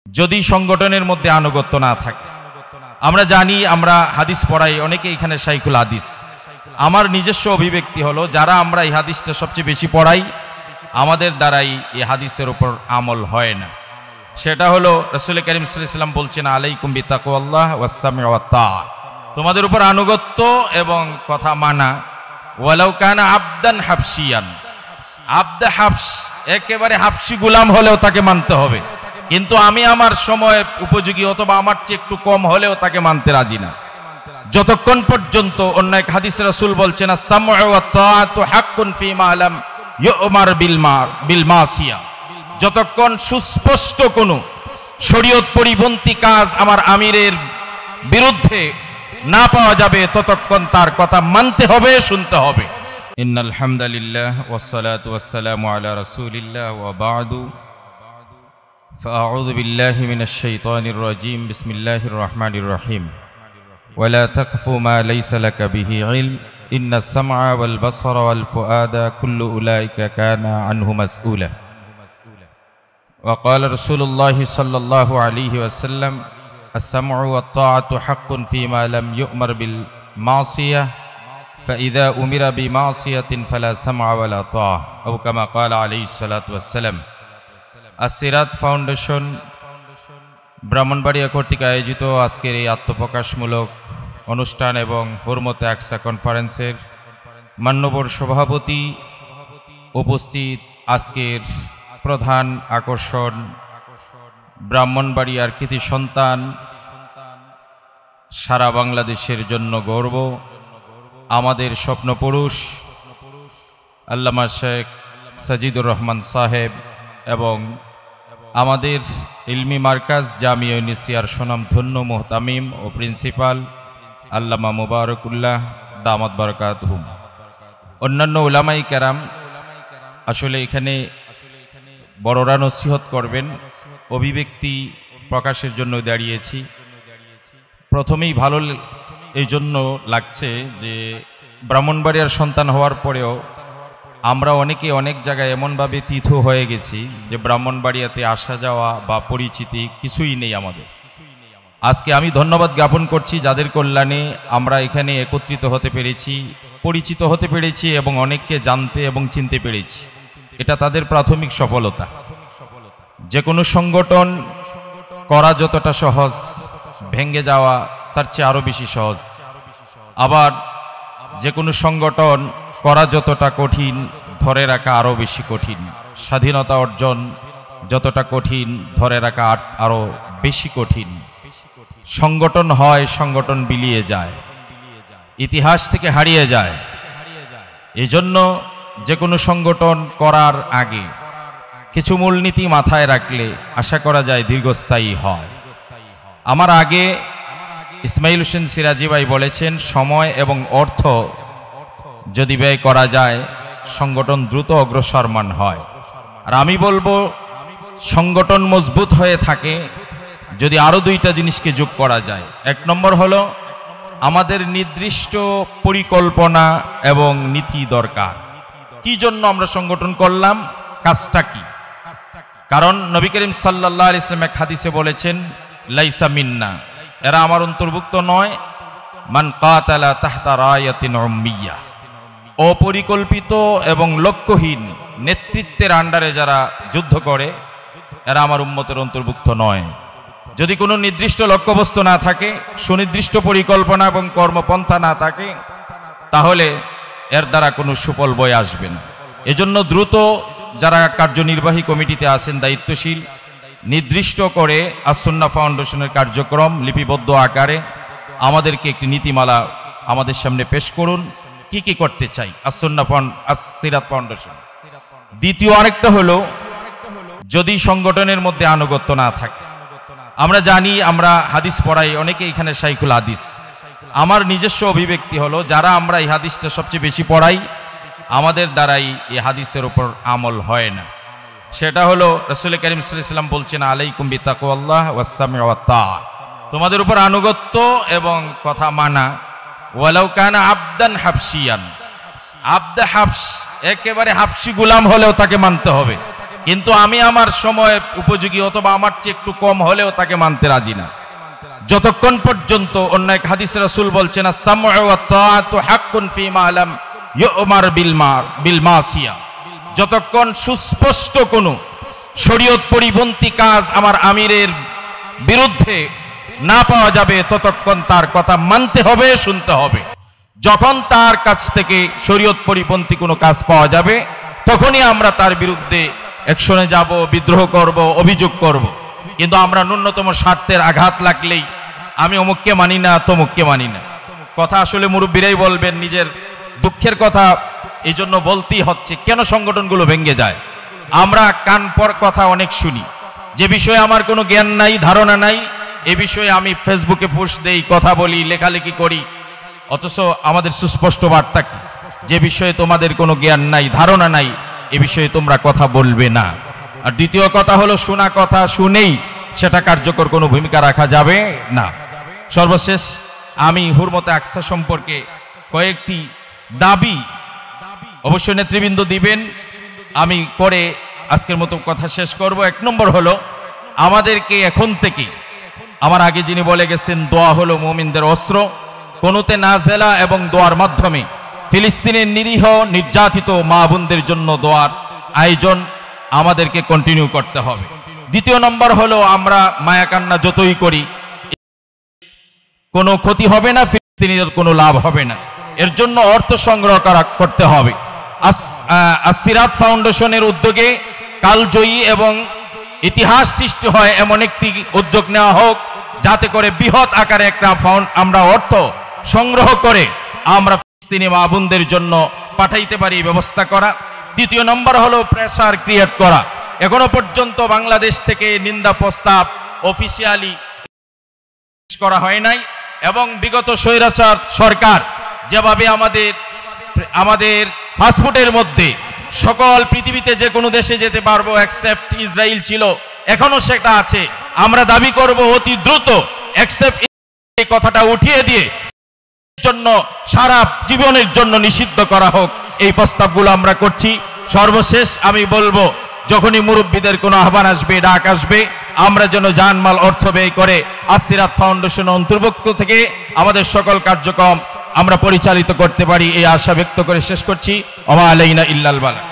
যদি সংগঠনের মধ্যে আনুগত্য না থাকে। আমরা জানি, আমরা হাদিস পড়াই, অনেকে এখানে শাইখুল হাদিস। আমার নিজস্ব অভিব্যক্তি হলো, যারা আমরা এই হাদিসটা সবচেয়ে বেশি পড়াই, আমাদের দ্বারাই এই হাদিসের উপর আমল হয় না। সেটা হলো রাসূল কারীম সাল্লাল্লাহু আলাইহি ওয়াসাল্লাম বলছেন, আলাইকুম বিতাকওয়াল্লাহ ওয়াস-সামঈ ওয়াত-তাআ, তোমাদের উপর আনুগত্য এবং কথা মানা। ওয়ালাউ কানা আবদান হাবশিয়ান, আবদে হাবশ, একেবারে হাবশি গোলাম হলেও তাকে মানতে হবে, কিন্তু আমি আমার সময় উপযোগী অথবা আমার চেয়ে একটু কম হলেও তাকে মানতে রাজি না। যতক্ষণ পর্যন্ত অন্য এক হাদিসে রাসূল বলছেন, আস-সামউ ওয়াত-তাআতু হাক্কুন ফীমা লাম ইউমার বিল মাসিয়া, যতক্ষণ সুস্পষ্ট কোনো শরীয়ত পরিপন্থী কাজ আমার আমিরের বিরুদ্ধে না পাওয়া যাবে, ততক্ষণ তার কথা মানতে হবে, শুনতে হবে। ইন্নাল হামদালিল্লাহ ওয়াসসালাতু ওয়াসসালামু আলা রাসূলিল্লাহ ওয়া বা'দু, ফাআউযু বিল্লাহি মিনাশ শাইতানির রাজীম, বিসমিল্লাহির রহমানির রহিম। ওয়ালা তাকফু মা লাইসা লাকা বিহি ইলম, ইন্নাস সামআ ওয়াল বাসারা ওয়াল ফুআদা কুল্লু উলাইকা কানা আনহু মাসউলা। ওয়া ক্বালা রাসূলুল্লাহি সাল্লাল্লাহু আলাইহি ওয়াসাল্লাম, আস-সামউ ওয়াত-তাআতু হাক্কুন ফীমা লাম ইউমার বিল মাসিয়াহ, ফাইযা উমিরা বিমাসিয়াতিন ফালা সামআ ওয়ালা তাআ, আও কামা ক্বালা আলাইহিস সালাতু ওয়াসসালাম। আসিরাত ফাউন্ডেশন ব্রাহ্মণবাড়িয়া কর্তৃক আয়োজিত আজকের এই আত্মপ্রকাশমূলক অনুষ্ঠান এবং হুরমতে আকসা কনফারেন্সের মান্যবর সভাপতি, উপস্থিত আজকের প্রধান আকর্ষণ, ব্রাহ্মণবাড়িয়ার কৃতি সন্তান, সারা বাংলাদেশের জন্য গর্ব, আমাদের স্বপ্নপুরুষ আল্লামা শেখ সাজিদুর রহমান সাহেব এবং আমাদের ইলমি মার্কাজ জামিয়া ইউনিসিয়ার সুনামধন্য মুহতামিম ও প্রিন্সিপাল আল্লামা মুবারকুল্লাহ দামাত বারাকাতুহুম, অন্যান্য উলামায়ে কেরাম। আসলে এখানে বড়রা নসিহত করবেন, অভিব্যক্তি প্রকাশের জন্য দাঁড়িয়েছি। প্রথমেই ভালো এই জন্য লাগছে যে ব্রাহ্মণবাড়িয়ার সন্তান হওয়ার পরেও আমরা অনেকে অনেক জায়গায় এমনভাবে তীর্থ হয়ে গেছি যে ব্রাহ্মণবাড়িয়াতে আসা যাওয়া বা পরিচিতি কিছুই নেই আমাদের। আজকে আমি ধন্যবাদ জ্ঞাপন করছি যাদের কল্যাণে আমরা এখানে একত্রিত হতে পেরেছি, পরিচিত হতে পেরেছি এবং অনেককে জানতে এবং চিনতে পেরেছি। এটা তাদের প্রাথমিক সফলতা। যে কোনো সংগঠন করা যতটা সহজ, ভেঙে যাওয়া তার চেয়ে আরও বেশি সহজ। আবার যে কোনো সংগঠন করা যতটা কঠিন, ধরে রাখা আরও বেশি কঠিন। স্বাধীনতা অর্জন যতটা কঠিন, ধরে রাখা আরও বেশি কঠিন। সংগঠন হয়, সংগঠন বিলিয়ে যায়, ইতিহাস থেকে হারিয়ে যায়। এজন্য যে কোনো সংগঠন করার আগে কিছু মূলনীতি মাথায় রাখলে আশা করা যায় দীর্ঘস্থায়ী হয়। আমার আগে ইসমাইল হোসেন সিরাজি ভাই বলেছেন, সময় এবং অর্থ যদি ব্যয় করা যায় সংগঠন দ্রুত অগ্রসরমান হয়। আর আমি বলবো, সংগঠন মজবুত হয়ে থাকে যদি আরও দুইটা জিনিসকে যোগ করা যায়। এক নম্বর হলো আমাদের নির্দিষ্ট পরিকল্পনা এবং নীতি দরকার। কি জন্য আমরা সংগঠন করলাম, কাজটা কি? কারণ নবী করিম সাল্লাল্লাহু আলাইহি ওয়াসাল্লাম এক হাদিসে বলেছেন, লাইসা মিন্না, এরা আমার অন্তর্ভুক্ত নয়, মান কাতালা তাহতা রায়াতিন উম্মিয়া, অপরিকল্পিত এবং লক্ষ্যহীন নেতৃত্বের আন্ডারে যারা যুদ্ধ করে এরা আমার উম্মতের অন্তর্ভুক্ত নয়। যদি কোনো নির্দিষ্ট লক্ষ্যবস্তু না থাকে, সুনির্দিষ্ট পরিকল্পনা এবং কর্মপন্থা না থাকে, তাহলে এর দ্বারা কোনো সুফল বয়ে আসবে না। এজন্য দ্রুত যারা কার্যনির্বাহী কমিটিতে আছেন, দায়িত্বশীল, নির্দিষ্ট করে আস-সুন্নাহ ফাউন্ডেশনের কার্যক্রম লিপিবদ্ধ আকারে আমাদেরকে একটি নীতিমালা আমাদের সামনে পেশ করুন, কি কি করতে চাই আস-সিরাত ফাউন্ডেশন। দ্বিতীয় আরেকটা হলো, যদি সংগঠনের মধ্যে আনুগত্য না থাকে। আমরা জানি, আমরা হাদিস পড়াই, অনেকে এখানে শাইখুল হাদিস। আমার নিজস্ব অভিব্যক্তি হলো, যারা আমরা এই হাদিসটা সবচেয়ে বেশি পড়াই, আমাদের দ্বারাই এই হাদিসের উপর আমল হয় না। সেটা হলো রাসূল কারীম সাল্লাল্লাহু আলাইহি ওয়াসাল্লাম বলছেন, আলাইকুম বিতাকওয়াল্লাহ ওয়াস-সামঈ ওয়াত-তাআ, তোমাদের উপর আনুগত্য এবং কথা মানা। ওয়ালাউ কানা আবদান হাবশিয়ান, আবদে হাবশ, একেবারে হাবশি গোলাম হলেও তাকে মানতে হবে, কিন্তু আমি আমার সময় উপযোগী অথবা আমার চেয়ে একটু কম হলেও তাকে মানতে রাজি না, যতক্ষণ পর্যন্ত। অন্য এক হাদিসে রাসূল বলছেন, আস-সামউ ওয়াত তাআতু হাক্কুন ফীমা লাম ইউমার বিল মাসিয়া। যতক্ষণ সুস্পষ্ট কোনো শরীয়ত পরিপন্থী কাজ আমার আমিরের বিরুদ্ধে না পাওয়া যাবে, ততক্ষণ তার কথা মানতে হবে, শুনতে হবে। যখন তার কাছ থেকে শরীয়ত পরিপন্থী কোনো কাজ পাওয়া যাবে, তখনই আমরা তার বিরুদ্ধে অ্যাকশনে যাব, বিদ্রোহ করব, অভিযোগ করব। কিন্তু আমরা ন্যূনতম স্বার্থের আঘাত লাগলেই আমি অমুককে মানি না, তমুককে মানি না। কথা আসলে মুরব্বীরাই বলবেন, নিজের দুঃখের কথা এই জন্য বলতেই হচ্ছে, কেন সংগঠনগুলো ভেঙে যায়। আমরা কান পর কথা অনেক শুনি, যে বিষয়ে আমার কোনো জ্ঞান নাই, ধারণা নাই, এ বিষয়ে আমি ফেসবুকে পোস্ট দেই, কথা বলি, লেখালেখি করি, অথচ আমাদের সুস্পষ্ট বার্তা কি, যে বিষয়ে তোমাদের কোনো জ্ঞান নাই, ধারণা নাই, এ বিষয়ে তোমরা কথা বলবে না। আর দ্বিতীয় কথা হলো, শোনা কথা শুনেই সেটা কার্যকর কোনো ভূমিকা রাখা যাবে না। সর্বশেষ আমি হুরমতে আকসা সম্পর্কে কয়েকটি দাবি অবশ্যই নেতৃবৃন্দ দিবেন, আমি করে আজকের মতো কথা শেষ করব। 1 নম্বর হলো, আমাদেরকে এখন থেকে, আমার আগে যিনি বলে গেছেন, দোয়া হলো মুমিনদের অস্ত্র। কুনুতে নাজেলা এবং দোয়ার মাধ্যমে ফিলিস্তিনের নিরীহ নির্যাতিত মা বোনদের জন্য দোয়ার আয়োজন আমাদেরকে কন্টিনিউ করতে হবে। দ্বিতীয় নম্বর হলো, আমরা মায়া কান্না যতই করি কোনো ক্ষতি হবে না, ফিলিস্তিনিদের কোনো লাভ হবে না। এর জন্য অর্থ সংগ্রহ করতে হবে। আসিরাত ফাউন্ডেশনের উদ্যোগে কালজয়ী এবং ইতিহাস সৃষ্টি হয় এমন একটি উদ্যোগ নেওয়া হোক, যাতে করে বৃহৎ আকারে একটা আমরা অর্থ সংগ্রহ করে আমরা ফিলিস্তিনি মা বোনদের জন্য পাঠাইতে পারি, ব্যবস্থা করা। দ্বিতীয় নম্বর হলো, প্রেসার ক্রিয়েট করা। এখনো পর্যন্ত বাংলাদেশ থেকে নিন্দা প্রস্তাব অফিসিয়ালি করা হয় নাই, এবং বিগত স্বৈরাচার সরকার যেভাবে আমাদের পাসপোর্টের মধ্যে সকল পৃথিবীতে যে কোনো দেশে যেতে পারবো এক্সেপ্ট ইসরায়েল ছিল, এখনো সেটা আছে। আমরা দাবি করব অতি দ্রুত এক্সেপ্ট এই কথাটা উঠিয়ে দিয়ে জন্য সারা জীবনের জন্য নিষিদ্ধ করা হোক, এই প্রস্তাবগুলো আমরা করছি। সর্বশেষ আমি বলবো, যখনই মুরব্বীদের কোনো আহ্বান আসবে, ডাক আসবে, আমরা যেন জানমাল অর্থ ব্যয় করে আসিরাত ফাউন্ডেশন অন্তর্ভুক্ত থেকে আমাদের সকল কার্যক্রম আমরা পরিচালিত করতে পারি, এই আশা ব্যক্ত করে শেষ করছি। ওয়া আলাইনা ইল্লাল বালাগ।